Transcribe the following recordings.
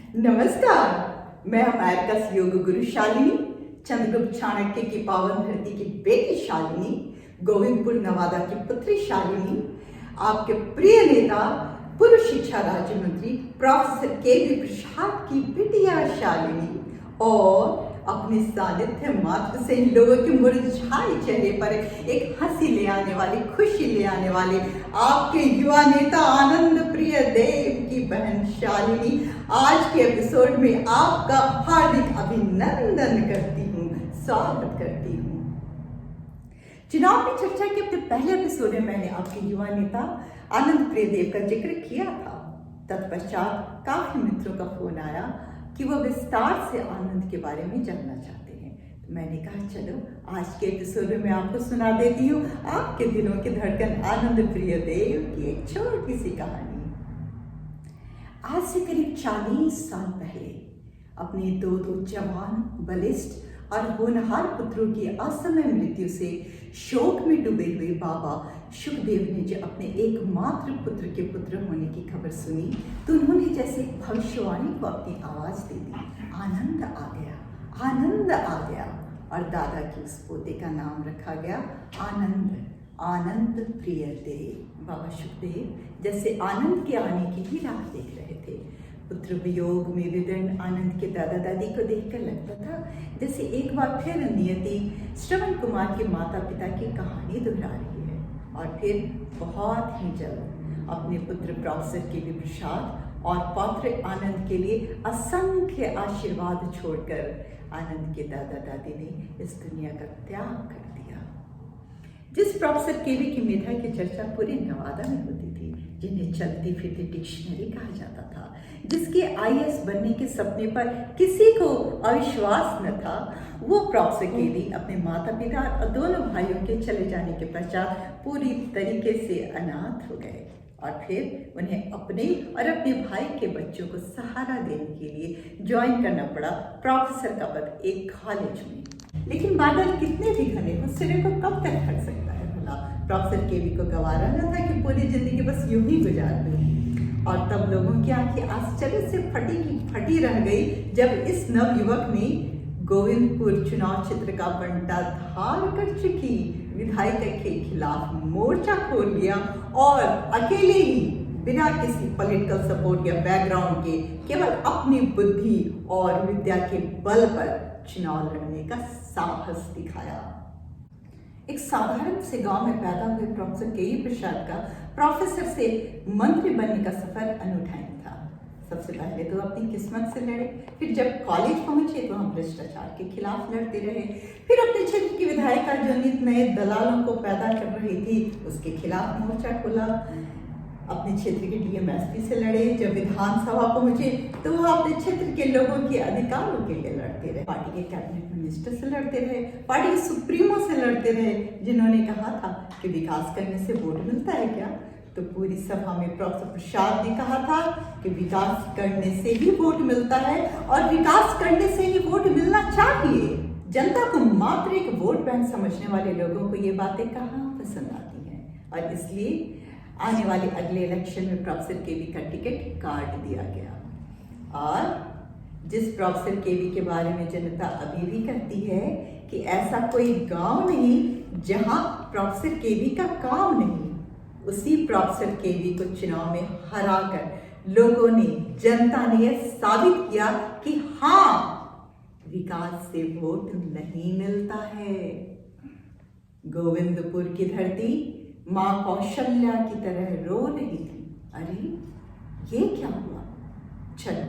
नमस्कार, मैं अमेरिका योग गुरु शालिनी, चंद्रगुप्त चाणक्य की पावन धरती की बेटी शालिनी, गोविंदपुर नवादा की पुत्री शालिनी, आपके प्रिय नेता पूर्व शिक्षा राज्य मंत्री प्रोफेसर के.वी. प्रसाद की बिटिया शालिनी और अपने सानिध्य मात्र से इन लोगों के मुरझाए चेहरे पर एक हंसी ले आने वाली, खुशी ले आने वाले आपके युवा नेता आनंद प्रिय देव की बहन शालिनी आज के एपिसोड में आपका हार्दिक अभिनंदन करती हूँ, स्वागत करती हूँ। चुनाव की चर्चा के अपने पहले एपिसोड में मैंने आपके युवा नेता आनंद प्रिय देव का जिक्र किया था। तत्पश्चात काफी मित्रों का फोन आया कि वो विस्तार से आनंद के बारे में जानना चाहते हैं। तो मैंने कहा चलो आज के एपिसोड में मैं आपको सुना देती हूँ आपके दिलों की धड़कन आनंद प्रिय देव की एक छोटी सी कहानी। आज से करीब 40 साल पहले अपने दो जवान, बलिष्ठ और होनहार पुत्रों की असमय मृत्यु से शोक में डूबे हुए बाबा सुखदेव ने जब अपने एकमात्र पुत्र के पुत्र होने की खबर सुनी तो उन्होंने जैसे भविष्यवाणी को अपनी आवाज दे दी, आनंद आ गया, आनंद आ गया। और दादा के उस पोते का नाम रखा गया आनंद, आनंद प्रिय देव। बाबा सुखदेव जैसे आनंद के आने की ही राह देख रहे थे। पुत्र वियोग में विदीर्ण आनंद के दादा दादी को देखकर लगता था जैसे एक बार फिर नियति श्रवण कुमार के माता पिता की कहानी दोहरा रही है। और फिर बहुत ही जल्द अपने पुत्र प्रोफेसर के.वी. प्रसाद और पौत्र आनंद के लिए असंख्य आशीर्वाद छोड़कर आनंद के दादा दादी ने इस दुनिया का त्याग कर दिया। जिस प्रोफेसर के.वी. की मेधा की चर्चा पूरे नवादा में होती थी, जिन्हें चलती फिरती डिक्शनरी कहा जाता था, जिसके आईएएस बनने के सपने पर किसी को अविश्वास न था, वो प्रोफेसर के.वी. अपने माता पिता और दोनों भाइयों के चले जाने के पश्चात पूरी तरीके से अनाथ हो गए। और फिर उन्हें अपने और अपने भाई के बच्चों को सहारा देने के लिए ज्वाइन करना पड़ा प्रोफेसर का पद एक कॉलेज में। लेकिन बादल कितने भी घने हो, सिरे को कब तक ढक सकता है भला। Professor KV. को गवारा न था कि पूरी जिंदगी बस यूं ही गुजार दूं। और तब लोगों की आंखें आश्चर्य से फटी की फटी रह गई जब इस नवयुवक ने गोविंदपुर चुनाव क्षेत्र का बंटा धार कर चुकी विधायिका के खिलाफ मोर्चा खोल लिया और अकेले ही बिना किसी पॉलिटिकल सपोर्ट या बैकग्राउंड के केवल अपनी बुद्धि और विद्या के बल पर चुनाव लड़ने का साहस दिखाया। एक साधारण से गांव में पैदा हुए प्रोफेसर के.वी. प्रसाद का प्रोफेसर से मंत्री बनने का सफर अनूठा ही था। सबसे पहले तो अपनी किस्मत से लड़े, फिर जब कॉलेज पहुंचे तो हम भ्रष्टाचार के खिलाफ लड़ते रहे, फिर अपने क्षेत्र की विधायिका जो नित नए दलालों को पैदा कर रही थी उसके खिलाफ मोर्चा खोला। अपने क्षेत्र के डीएम एसपी से लड़े, जब विधानसभा पहुंचे तो वो अपने क्षेत्र के लोगों के अधिकारों के लिए लड़ते रहे। पार्टी के कैबिनेट मिनिस्टर से लड़ते रहे, पार्टी के सुप्रीमो से लड़ते रहे, जिन्होंने कहा था कि विकास करने से वोट मिलता है क्या। तो पूरी सभा में प्रोफेसर प्रसाद ने कहा था कि विकास करने से ही वोट मिलता है और विकास करने से ही वोट मिलना चाहिए। जनता को मात्र एक वोट बैंक समझने वाले लोगों को ये बातें कहाँ पसंद आती हैं, और इसलिए आने वाले अगले इलेक्शन में प्रोफेसर के.वी. का टिकट काट दिया गया। और जिस प्रोफेसर के.वी. के बारे में जनता अभी भी कहती है कि ऐसा कोई गांव नहीं जहां प्रोफेसर के.वी. का काम नहीं, उसी प्रोफेसर के.वी. को चुनाव में हराकर लोगों ने, जनता ने यह साबित किया कि हाँ, विकास से वोट नहीं मिलता है। गोविंदपुर की धरती माँ कौशल्या की तरह रो रही थी। अरे ये क्या हुआ। चलो,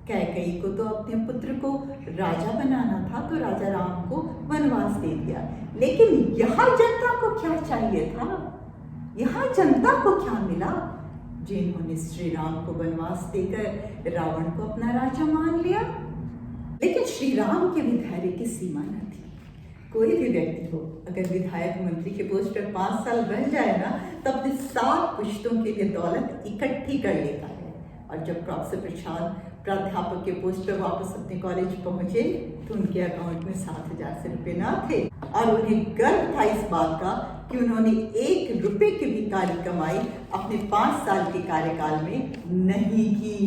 कैकेयी को तो अपने पुत्र को राजा बनाना था तो राजा राम को वनवास दे दिया, लेकिन यहाँ जनता को क्या चाहिए था, यहाँ जनता को क्या मिला, जिन्होंने श्री राम को वनवास देकर रावण को अपना राजा मान लिया। लेकिन श्री राम के भी धैर्य की सीमा न थी। कोई भी व्यक्ति हो, अगर विधायक मंत्री के पोस्ट पर 5 साल रह जाए ना, तो अपने 7 पुश्तों के लिए दौलत इकट्ठी कर लेता है। और जब प्रोफेसर प्रसाद प्राध्यापक के पोस्ट पर वापस अपने कॉलेज पहुंचे तो उनके अकाउंट में 7,000 से रुपए न थे, और उन्हें गर्व था इस बात का कि उन्होंने 1 रुपए की भी काली कमाई अपने 5 साल के कार्यकाल में नहीं की।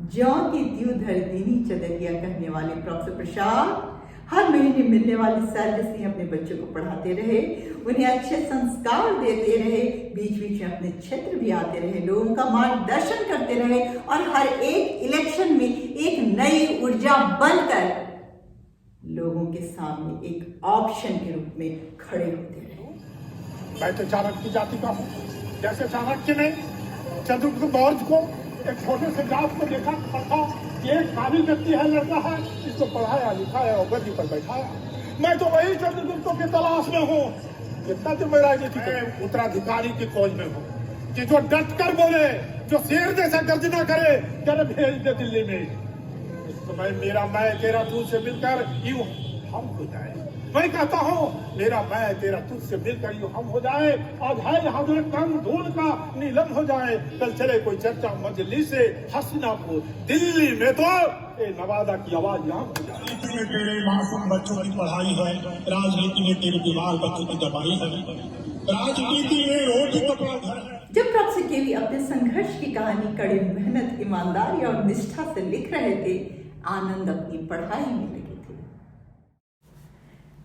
ज्यों की त्यों धर दीनी चदरिया कहने वाले प्रोफेसर प्रसाद हर महीने मिलने वाली सैलरी से अपने बच्चों को पढ़ाते रहे, उन्हें अच्छे संस्कार देते रहे, बीच बीच में अपने क्षेत्र भी आते रहे, लोगों का मार्गदर्शन करते रहे और हर एक इलेक्शन में एक नई ऊर्जा बनकर लोगों के सामने एक ऑप्शन के रूप में खड़े होते रहे। मैं तो चाणक्य की जाति का हूँ। जैसे चाणक्य ने चंद्रगुप्त मौर्य को एक छोटे से जात को देखा, पढ़ा कि एक काबिल व्यक्ति है, लड़का है, इसको पढ़ाया लिखाया और गद्दी पर बैठाया। मैं तो वही चंद्रगुप्तों की तलाश में हूँ। कितना दिन मैं राजनीति उत्तराधिकारी की खोज में हूँ कि जो डट कर बोले, जो शेर जैसा गर्जना करे, चले भेज दे दिल्ली में। इस समय मेरा मैं तेरा तू से मिलकर यूं हम हो जाए। मैं कहता हूँ मेरा मैं तेरा तुझ से मिलकर यूं हम हो जाए, आज है यहाँ कम धूल का नीलम हो जाए, कल चले कोई चर्चा मजलिस से हसीनापुर, दिल्ली में तो नवादा की आवाज यहाँ हो जाए। राजनीति में तेरे मासूम बच्चों की पढ़ाई है, राजनीति में तेरे बीमार बच्चों की दवाई है, राजनीति में रोटी कपड़ा घर है। जब प्रोफेसर केवी अपने संघर्ष की कहानी कड़ी मेहनत, ईमानदारी और निष्ठा से लिख रहे थे, आनंद अपनी पढ़ाई में लगे थे।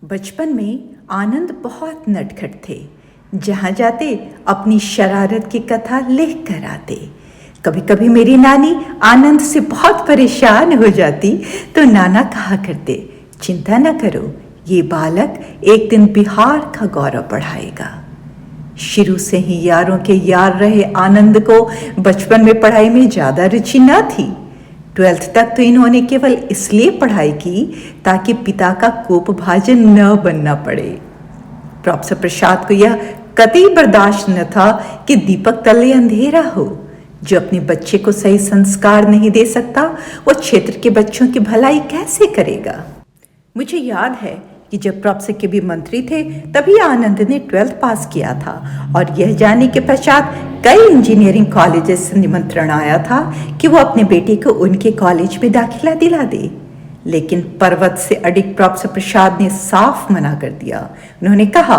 बचपन में आनंद बहुत नटखट थे। जहाँ जाते अपनी शरारत की कथा लिख कर आते। कभी कभी मेरी नानी आनंद से बहुत परेशान हो जाती तो नाना कहा करते, चिंता न करो, ये बालक एक दिन बिहार का गौरव बढ़ाएगा। शुरू से ही यारों के यार रहे आनंद को बचपन में पढ़ाई में ज़्यादा रुचि न थी। 12th तक तो इन्होंने केवल इसलिए पढ़ाई की ताकि पिता का कोपभाजन न बनना पड़े। प्रोफेसर प्रसाद को यह कतई बर्दाश्त न था कि दीपक तले अंधेरा हो। जो अपने बच्चे को सही संस्कार नहीं दे सकता, वो क्षेत्र के बच्चों की भलाई कैसे करेगा। मुझे याद है कि जब प्रोफेसर केवी मंत्री थे तभी आनंद ने 12th पास किया था और यह जाने के पश्चात कई इंजीनियरिंग कॉलेजेस से निमंत्रण आया था कि वो अपने बेटे को उनके कॉलेज में दाखिला दिला दे। लेकिन पर्वत से अडिग प्रोफेसर प्रसाद ने साफ मना कर दिया। उन्होंने कहा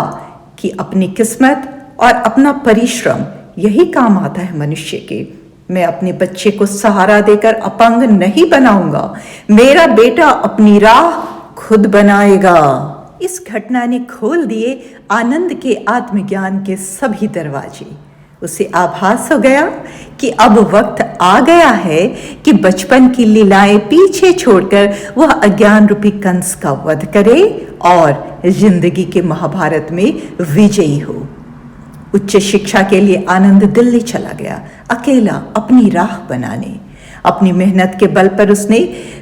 कि अपनी किस्मत और अपना परिश्रम यही काम आता है मनुष्य के। मैं अपने बच्चे को सहारा देकर अपंग नहीं बनाऊंगा। मेरा बेटा अपनी राह खुद बनाएगा। इस घटना ने खोल दिए आनंद के आत्मज्ञान के सभी दरवाजे। उसे आभास हो गया कि अब वक्त आ गया है कि बचपन की लीलाएं पीछे छोड़कर वह अज्ञान रूपी कंस का वध करे और जिंदगी के महाभारत में विजयी हो। उच्च शिक्षा के लिए आनंद दिल्ली चला गया, अकेला अपनी राह बनाने। अपनी मेहनत के बल पर उसने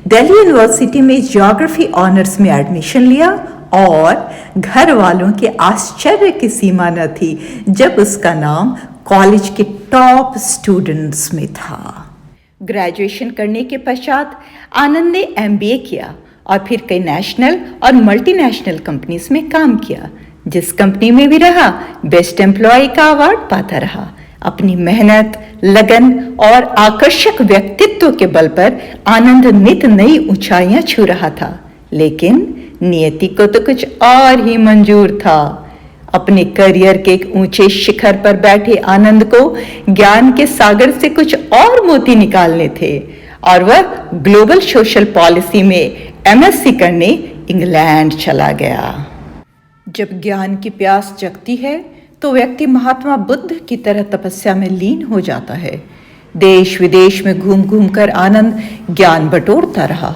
दिल्ली यूनिवर्सिटी में ज्योग्राफी ऑनर्स में एडमिशन लिया और घर वालों के आश्चर्य की सीमा न थी जब उसका नाम कॉलेज के टॉप स्टूडेंट्स में था। ग्रेजुएशन करने के पश्चात आनंद ने MBA किया और फिर कई नेशनल और मल्टीनेशनल कंपनीज में काम किया। जिस कंपनी में भी रहा, बेस्ट एम्प्लॉय का अवार्ड पाता रहा। अपनी मेहनत, लगन और आकर्षक व्यक्तित्व के बल पर आनंद नित नई ऊंचाइयां छू रहा था। लेकिन नियति को तो कुछ और ही मंजूर था। अपने करियर के एक ऊंचे शिखर पर बैठे आनंद को ज्ञान के सागर से कुछ और मोती निकालने थे और वह ग्लोबल सोशल पॉलिसी में MSc करने इंग्लैंड चला गया। जब ज्ञान की प्यास जगती है तो व्यक्ति महात्मा बुद्ध की तरह तपस्या में लीन हो जाता है। देश विदेश में घूम घूम कर आनंद ज्ञान बटोरता रहा।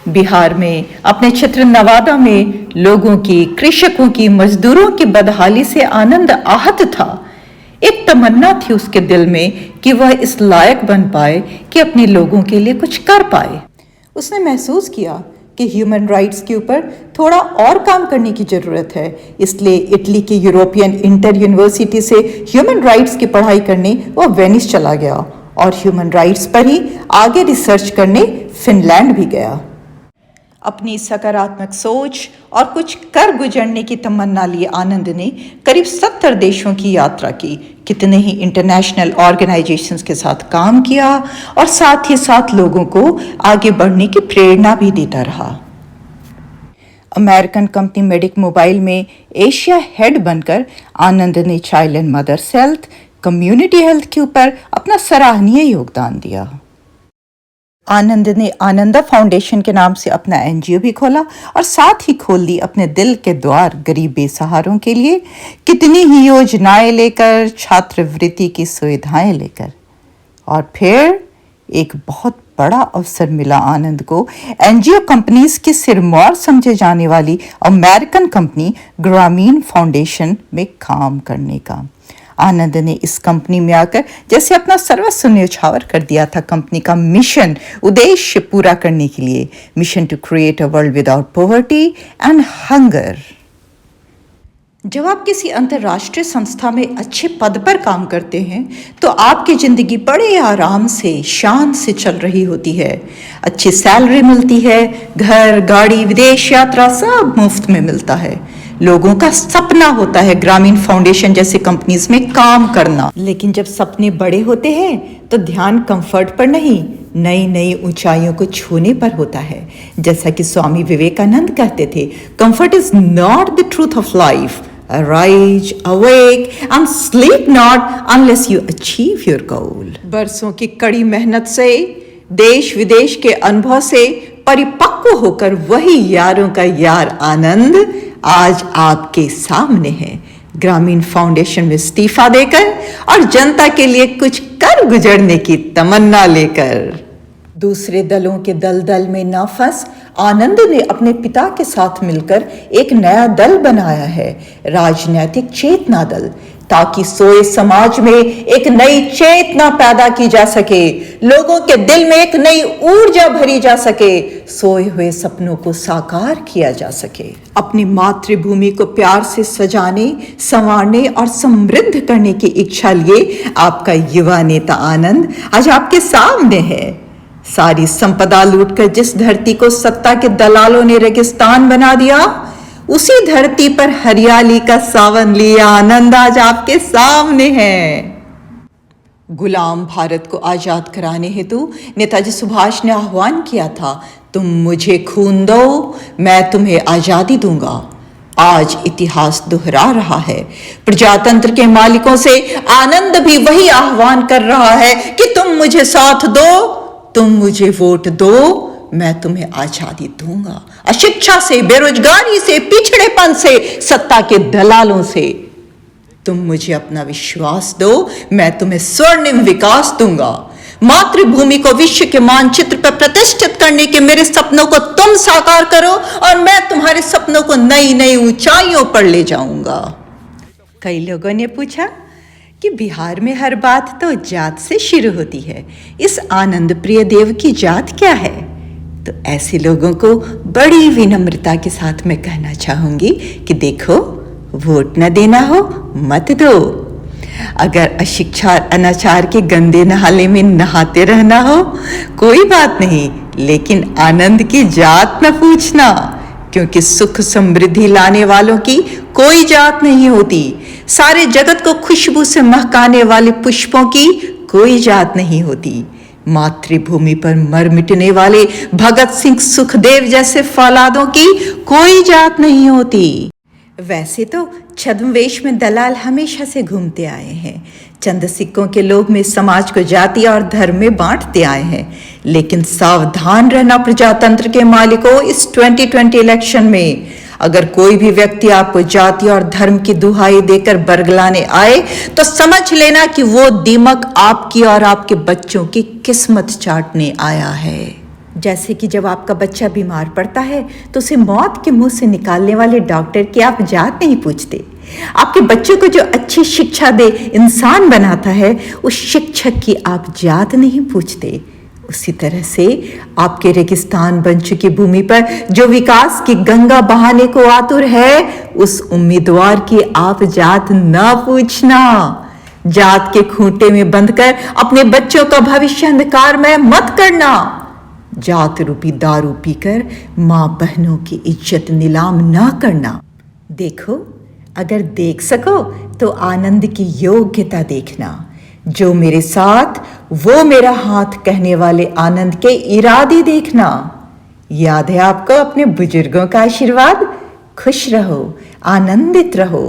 बिहार में अपने क्षेत्र नवादा में लोगों की, कृषकों की, मजदूरों की बदहाली से आनंद आहत था। एक तमन्ना थी उसके दिल में कि वह इस लायक बन पाए कि अपने लोगों के लिए कुछ कर पाए। उसने महसूस किया कि ह्यूमन राइट्स के ऊपर थोड़ा और काम करने की ज़रूरत है। इसलिए इटली की यूरोपियन इंटर यूनिवर्सिटी से ह्यूमन राइट्स की पढ़ाई करने वह वेनिस चला गया और ह्यूमन राइट्स पर ही आगे रिसर्च करने फिनलैंड भी गया। अपनी सकारात्मक सोच और कुछ कर गुजरने की तमन्ना लिए आनंद ने करीब 70 देशों की यात्रा की, कितने ही इंटरनेशनल ऑर्गेनाइजेशंस के साथ काम किया और साथ ही साथ लोगों को आगे बढ़ने की प्रेरणा भी देता रहा। अमेरिकन कंपनी मेडिक मोबाइल में एशिया हेड बनकर आनंद ने child and mothers health, community health के ऊपर अपना सराहनीय योगदान दिया। आनंद ने आनंदा फाउंडेशन के नाम से अपना एनजीओ भी खोला और साथ ही खोल दी अपने दिल के द्वार गरीब बेसहारों के लिए, कितनी ही योजनाएं लेकर, छात्रवृत्ति की सुविधाएं लेकर। और फिर एक बहुत बड़ा अवसर मिला आनंद को एनजीओ कंपनीज की सिरमौर समझे जाने वाली अमेरिकन कंपनी ग्रामीण फाउंडेशन में काम करने का। आनंद ने इस कंपनी में आकर जैसे अपना सर्वस्व न्यौछावर कर दिया था कंपनी का मिशन, उद्देश्य पूरा करने के लिए, mission to create a world without poverty and hunger. जब आप किसी अंतर्राष्ट्रीय संस्था में अच्छे पद पर काम करते हैं तो आपकी ज़िंदगी बड़े आराम से, शान से चल रही होती है। अच्छी सैलरी मिलती है, घर, गाड़ी, विदेश यात्रा सब मुफ्त में मिलता है। लोगों का सपना होता है ग्रामीण फाउंडेशन जैसे कंपनीज में काम करना। लेकिन जब सपने बड़े होते हैं तो ध्यान कंफर्ट पर नहीं, नई नई ऊंचाइयों को छूने पर होता है। जैसा कि स्वामी विवेकानंद कहते थे, comfort is not the truth of life. Arise, awake and sleep not unless you achieve your goal. बरसों की कड़ी मेहनत से, देश विदेश के अनुभव से परिपक्व होकर वही यारों का यार आनंद आज आपके सामने है, ग्रामीण फाउंडेशन में इस्तीफा देकर और जनता के लिए कुछ कर गुजरने की तमन्ना लेकर। दूसरे दलों के दलदल में न फंस आनंद ने अपने पिता के साथ मिलकर एक नया दल बनाया है, राजनीतिक चेतना दल, ताकि सोए समाज में एक नई चेतना पैदा की जा सके, लोगों के दिल में एक नई ऊर्जा भरी जा सके, सोए हुए सपनों को साकार किया जा सके। अपनी मातृभूमि को प्यार से सजाने, संवारने और समृद्ध करने की इच्छा लिए आपका युवा नेता आनंद आज आपके सामने है। सारी संपदा लूटकर जिस धरती को सत्ता के दलालों ने रेगिस्तान बना दिया, उसी धरती पर हरियाली का सावन लिया आनंद आज आपके सामने है। गुलाम भारत को आजाद कराने हेतु नेताजी सुभाष ने आह्वान किया था, तुम मुझे खून दो, मैं तुम्हें आजादी दूंगा। आज इतिहास दोहरा रहा है। प्रजातंत्र के मालिकों से आनंद भी वही आह्वान कर रहा है कि तुम मुझे साथ दो, तुम मुझे वोट दो, मैं तुम्हें आजादी दूंगा। अशिक्षा से, बेरोजगारी से, पिछड़ेपन से, सत्ता के दलालों से तुम मुझे अपना विश्वास दो, मैं तुम्हें स्वर्णिम विकास दूंगा। मातृभूमि को विश्व के मानचित्र पर प्रतिष्ठित करने के मेरे सपनों को तुम साकार करो और मैं तुम्हारे सपनों को नई नई ऊंचाइयों पर ले जाऊंगा। कई लोगों ने पूछा कि बिहार में हर बात तो जात से शुरू होती है, इस आनंद प्रिय देव की जात क्या है? तो ऐसे लोगों को बड़ी विनम्रता के साथ मैं कहना चाहूंगी कि देखो, वोट न देना हो मत दो। अगर अशिक्षा अनाचार के गंदे नाले में नहाते रहना हो कोई बात नहीं, लेकिन आनंद की जात न पूछना, क्योंकि सुख समृद्धि लाने वालों की कोई जात नहीं होती। सारे जगत को खुशबू से महकाने वाले पुष्पों की कोई जात नहीं होती। मातृभूमि पर मर मिटने वाले भगत सिंह, सुखदेव जैसे फौलादों की कोई जात नहीं होती। वैसे तो छद्मवेश में दलाल हमेशा से घूमते आए हैं, चंद सिक्कों के लोभ में समाज को जाति और धर्म में बांटते आए हैं। लेकिन सावधान रहना प्रजातंत्र के मालिकों, इस 2020 इलेक्शन में अगर कोई भी व्यक्ति आपको जाति और धर्म की दुहाई देकर बरगलाने आए तो समझ लेना कि वो दीमक आपकी और आपके बच्चों की किस्मत चाटने आया है। जैसे कि जब आपका बच्चा बीमार पड़ता है तो उसे मौत के मुंह से निकालने वाले डॉक्टर की आप जात नहीं पूछते। आपके बच्चों को जो अच्छी शिक्षा दे, इंसान बनाता है, उस शिक्षक की आप जात नहीं पूछते। उसी तरह से आपके रेगिस्तान बन चुकी भूमि पर जो विकास की गंगा बहाने को आतुर है, उस उम्मीदवार की आप जात न पूछना। जात के खूंटे में बंधकर अपने बच्चों का भविष्य अंधकारमय मत करना। जात रूपी दारू पीकर मां बहनों की इज्जत नीलाम न करना। देखो, अगर देख सको तो आनंद की योग्यता देखना। जो मेरे साथ वो मेरा हाथ कहने वाले आनंद के इरादे देखना। याद है आपको अपने बुजुर्गों का आशीर्वाद? खुश रहो, आनंदित रहो।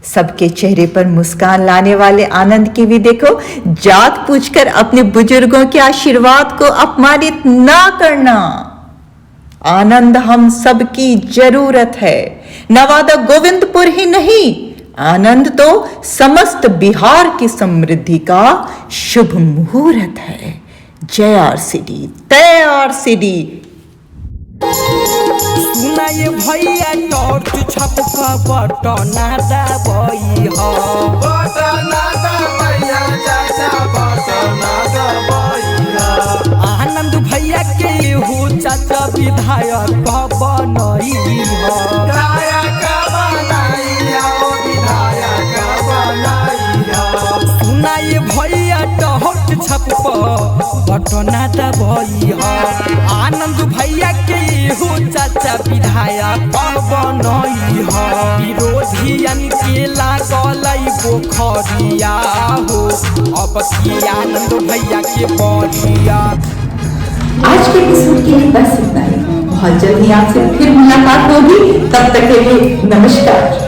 सबके चेहरे पर मुस्कान लाने वाले आनंद की भी देखो, जात पूछकर अपने बुजुर्गों के आशीर्वाद को अपमानित ना करना। आनंद हम सबकी जरूरत है। नवादा गोविंदपुर ही नहीं, आनंद तो समस्त बिहार की समृद्धि का शुभ मुहूर्त है। जय आरसीडी, तय आरसीडी। सुना ये भैया टॉर्च छप बटना दबई हो, बटना दबैया चाचा बटना दबई हो। आनंद भैया के हो चाचा विधायक बनई हो, विधायक बनई हो, विधायक बनई हो। सुना ये भैया टॉर्च छप बटना दबई हो। आनंद भैया के हो चाचा विधायक बनई हो। विरोधियन के लागल पोखरिया हो, अब की आनंद भैया के बढ़िया। आज के एपिसोड के लिए बस इतना ही। बहुत जल्दी आपसे फिर मुलाकात होगी, तब तक के लिए नमस्कार।